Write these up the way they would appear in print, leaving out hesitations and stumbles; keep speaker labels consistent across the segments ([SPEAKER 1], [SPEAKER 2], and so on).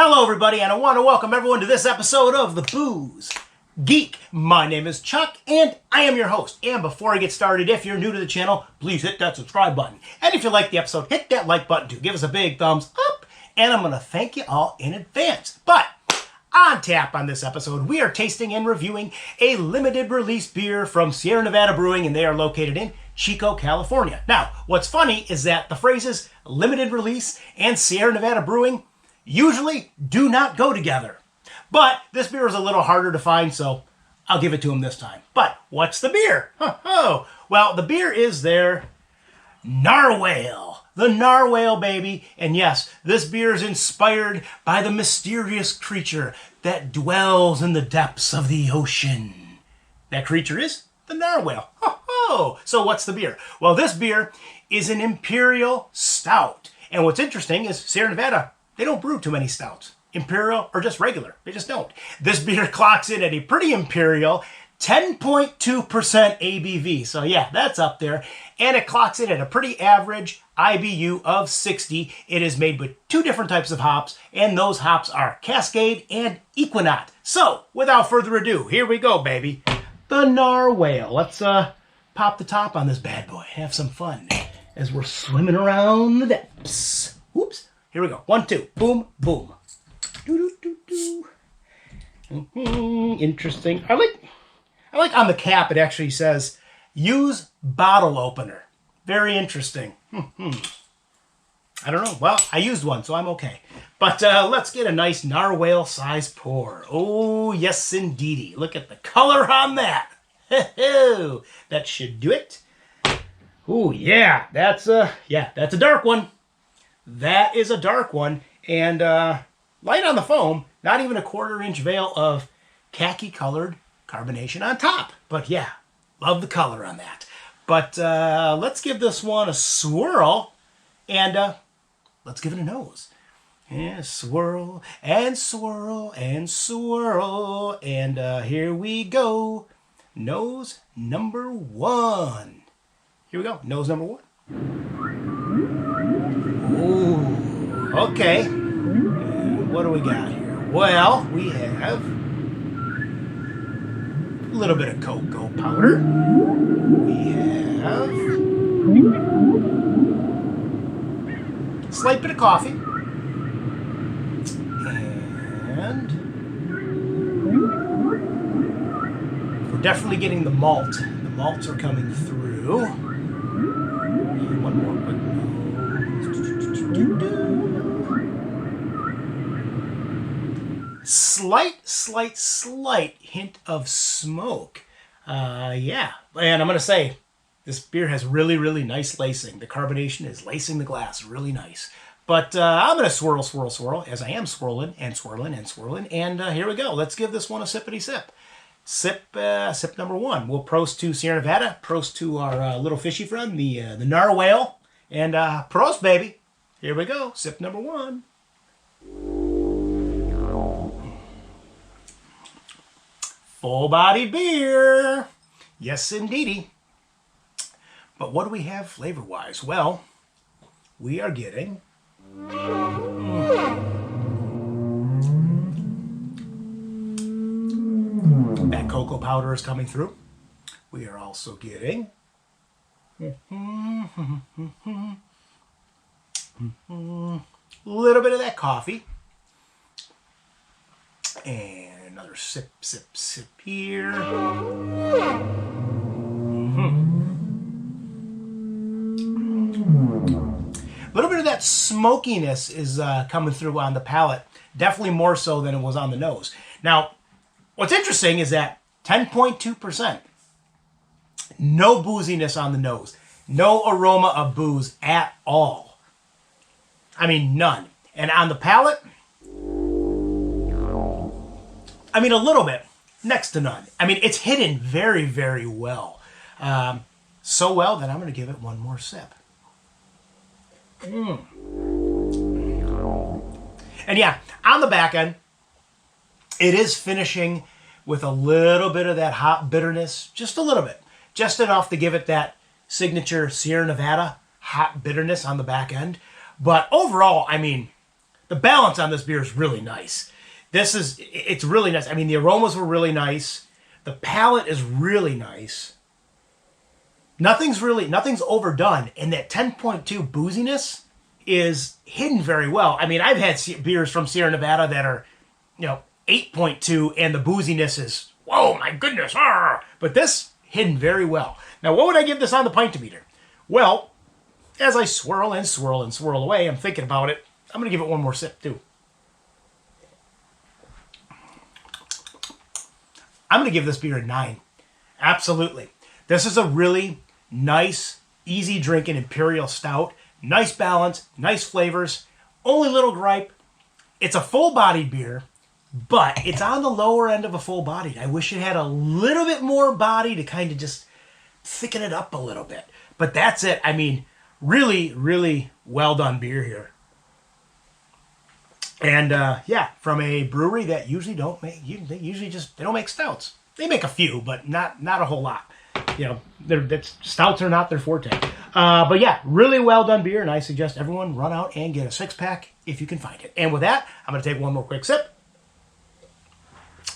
[SPEAKER 1] Hello everybody, and I want to welcome everyone to this episode of The Booze Geek. My name is Chuck, and I am your host. And before I get started, if you're new to the channel, please hit that subscribe button. And if you like the episode, hit that like button too. Give us a big thumbs up, and I'm going to thank you all in advance. But on tap on this episode, we are tasting and reviewing a limited release beer from Sierra Nevada Brewing, and they are located in Chico, California. Now, what's funny is that the phrases limited release and Sierra Nevada Brewing usually do not go together. But this beer is a little harder to find, so I'll give it to him this time. But what's the beer? Well, the beer is their Narwhal. The Narwhal, baby. And yes, this beer is inspired by the mysterious creature that dwells in the depths of the ocean. That creature is the Narwhal. So what's the beer? Well, this beer is an Imperial Stout. And what's interesting is Sierra Nevada, they don't brew too many stouts. Imperial or just regular. They just don't. This beer clocks in at a pretty Imperial 10.2% ABV. So yeah, that's up there. And it clocks in at a pretty average IBU of 60. It is made with two different types of hops, and those hops are Cascade and Equinox. So without further ado, here we go, baby. The Narwhal. Let's pop the top on this bad boy. Have some fun as we're swimming around the depths. Oops. Here we go. 1, 2. Boom, boom. Interesting. I like on the cap it actually says use bottle opener. Very interesting. I don't know. Well, I used one, so I'm okay. But let's get a nice narwhal size pour. Oh, yes, indeedy. Look at the color on that. That should do it. Oh, yeah. That's a dark one. That is a dark one. And light on the foam, not even a 1/4-inch veil of khaki-colored carbonation on top. But yeah, love the color on that. But let's give this one a swirl, and let's give it a nose. Yeah, swirl, and swirl, and swirl. And here we go. Nose number 1. Here we go. Nose number 1. Ooh, okay. What do we got here? Well, we have a little bit of cocoa powder. We have a slight bit of coffee. And we're definitely getting the malt. The malts are coming through. And one more quick slight hint of smoke. Yeah. And I'm going to say, this beer has really, really nice lacing. The carbonation is lacing the glass really nice. But I'm going to swirl, as I am swirling. And here we go. Let's give this one a sippity sip. Sip number 1. We'll prost to Sierra Nevada. Prost to our little fishy friend, the Narwhal. And prost, baby. Here we go. Sip number 1. Full-bodied beer. Yes, indeedy. But what do we have flavor-wise? Well, we are getting that cocoa powder is coming through. We are also getting a little bit of that coffee. And another sip here. A little bit of that smokiness is coming through on the palate. Definitely more so than it was on the nose. Now, what's interesting is that 10.2%. No booziness on the nose. No aroma of booze at all. I mean, none. And on the palate, I mean, a little bit. Next to none. I mean, it's hidden very, very well. So well that I'm going to give it one more sip. And yeah, on the back end, it is finishing with a little bit of that hop bitterness. Just a little bit. Just enough to give it that signature Sierra Nevada hop bitterness on the back end. But overall, I mean, the balance on this beer is really nice. It's really nice. I mean, the aromas were really nice. The palate is really nice. Nothing's overdone. And that 10.2 booziness is hidden very well. I mean, I've had beers from Sierra Nevada that are, 8.2 and the booziness is, whoa, my goodness. But this hidden very well. Now, what would I give this on the pint meter? Well, as I swirl and swirl and swirl away, I'm thinking about it. I'm going to give it one more sip, too. I'm going to give this beer a 9. Absolutely. This is a really nice, easy drinking Imperial Stout. Nice balance, nice flavors. Only little gripe. It's a full-bodied beer, but it's on the lower end of a full-bodied. I wish it had a little bit more body to kind of just thicken it up a little bit. But that's it. I mean, really, really well done beer here. And yeah, from a brewery that usually don't make stouts. They make a few, but not a whole lot. Stouts are not their forte. But yeah, really well done beer, and I suggest everyone run out and get a 6-pack if you can find it. And with that, I'm going to take one more quick sip.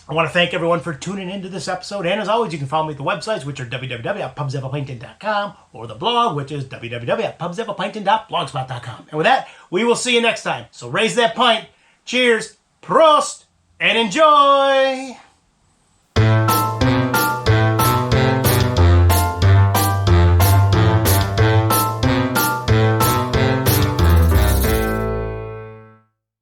[SPEAKER 1] I want to thank everyone for tuning into this episode. And as always, you can follow me at the websites, which are www.pubsavapinton.com, or the blog, which is www.pubsavapinton.blogspot.com. And with that, we will see you next time. So raise that pint. Cheers, PROST, and enjoy!